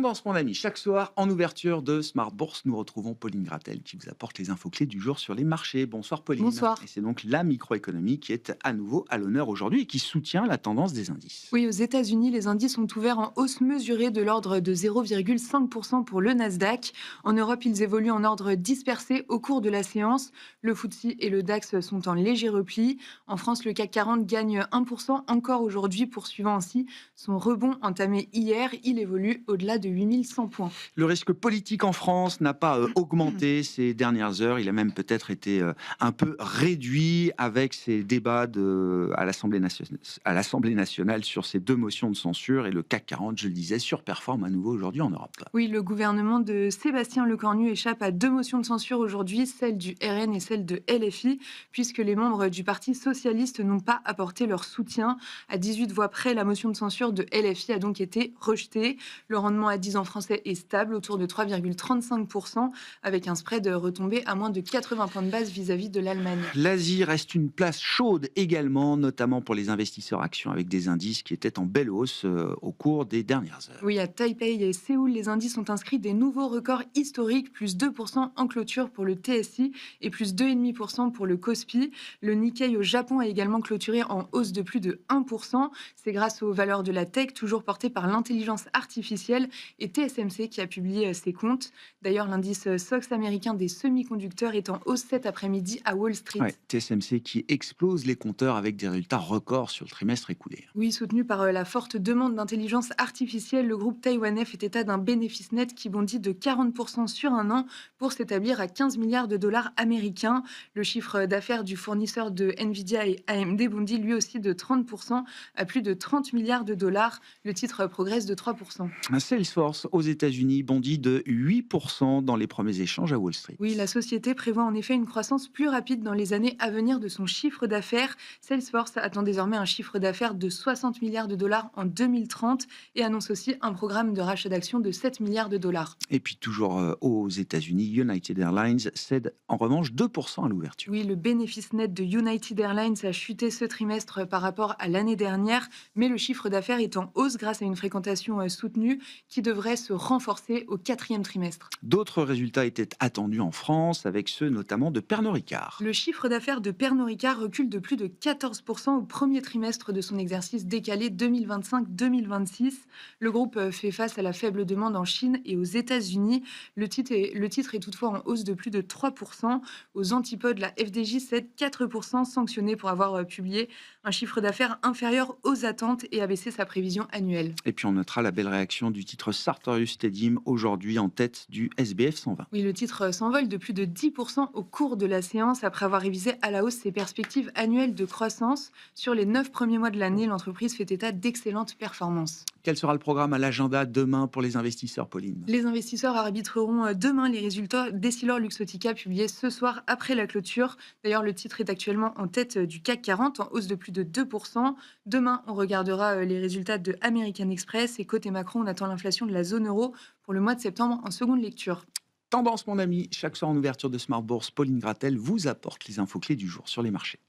Tendance, mon ami, chaque soir, en ouverture de Smart Bourse, nous retrouvons Pauline Gratel qui vous apporte les infos clés du jour sur les marchés. Bonsoir Pauline. Et Bonsoir. c'est donc la microéconomie qui est à nouveau à l'honneur aujourd'hui et qui soutient la tendance des indices. Oui, aux États-Unis, les indices sont ouverts en hausse mesurée de l'ordre de 0,5% pour le Nasdaq. En Europe, ils évoluent en ordre dispersé au cours de la séance. Le FTSE et le DAX sont en léger repli. En France, le CAC 40 gagne 1% encore aujourd'hui, poursuivant ainsi son rebond entamé hier. Il évolue au-delà de 8100 points. Le risque politique en France n'a pas augmenté ces dernières heures. Il a même peut-être été un peu réduit avec ces débats à l'Assemblée nationale sur ces deux motions de censure. Et le CAC 40, je le disais, surperforme à nouveau aujourd'hui en Europe. Oui, le gouvernement de Sébastien Lecornu échappe à deux motions de censure aujourd'hui, celle du RN et celle de LFI, puisque les membres du Parti socialiste n'ont pas apporté leur soutien. À 18 voix près, la motion de censure de LFI a donc été rejetée. Le rendement à 10 ans français est stable, autour de 3,35%, avec un spread retombé à moins de 80 points de base vis-à-vis de l'Allemagne. L'Asie reste une place chaude également, notamment pour les investisseurs actions, avec des indices qui étaient en belle hausse au cours des dernières heures. Oui, à Taipei et Séoul, les indices ont inscrit des nouveaux records historiques, plus 2% en clôture pour le TSI et plus 2,5% pour le Kospi. Le Nikkei au Japon a également clôturé en hausse de plus de 1%. C'est grâce aux valeurs de la tech, toujours portées par l'intelligence artificielle, et TSMC qui a publié ses comptes. D'ailleurs, l'indice SOX américain des semi-conducteurs est en hausse cet après-midi à Wall Street. Ouais, TSMC qui explose les compteurs avec des résultats records sur le trimestre écoulé. Oui, soutenu par la forte demande d'intelligence artificielle, le groupe taïwanais fait état d'un bénéfice net qui bondit de 40% sur un an pour s'établir à 15 milliards de dollars américains. Le chiffre d'affaires du fournisseur de Nvidia et AMD bondit lui aussi de 30% à plus de 30 milliards de dollars. Le titre progresse de 3%. Salesforce aux États-Unis bondit de 8% dans les premiers échanges à Wall Street. Oui, la société prévoit en effet une croissance plus rapide dans les années à venir de son chiffre d'affaires. Salesforce attend désormais un chiffre d'affaires de 60 milliards de dollars en 2030 et annonce aussi un programme de rachat d'actions de 7 milliards de dollars. Et puis toujours aux États-Unis, United Airlines cède en revanche 2% à l'ouverture. Oui, le bénéfice net de United Airlines a chuté ce trimestre par rapport à l'année dernière, mais le chiffre d'affaires est en hausse grâce à une fréquentation soutenue qui devrait se renforcer au quatrième trimestre. D'autres résultats étaient attendus en France, avec ceux notamment de Pernod Ricard. Le chiffre d'affaires de Pernod Ricard recule de plus de 14% au premier trimestre de son exercice décalé 2025-2026. Le groupe fait face à la faible demande en Chine et aux États-Unis. Le titre est toutefois en hausse de plus de 3%. Aux antipodes, la FDJ cède 4%, sanctionnée pour avoir publié un chiffre d'affaires inférieur aux attentes et a baissé sa prévision annuelle. Et puis on notera la belle réaction du titre Sartorius Stedim, aujourd'hui en tête du SBF 120. Oui, le titre s'envole de plus de 10% au cours de la séance après avoir révisé à la hausse ses perspectives annuelles de croissance. Sur les 9 premiers mois de l'année, l'entreprise fait état d'excellentes performances. Quel sera le programme à l'agenda demain pour les investisseurs, Pauline? Les investisseurs arbitreront demain les résultats d'Essilor-Luxottica publiés ce soir après la clôture. D'ailleurs, le titre est actuellement en tête du CAC 40 en hausse de plus de 2%. Demain, on regardera les résultats de American Express et côté Macron, on attend l'inflation de la zone euro pour le mois de septembre en seconde lecture. Tendance, mon ami, chaque soir en ouverture de Smart Bourse, Pauline Gratel vous apporte les infos clés du jour sur les marchés.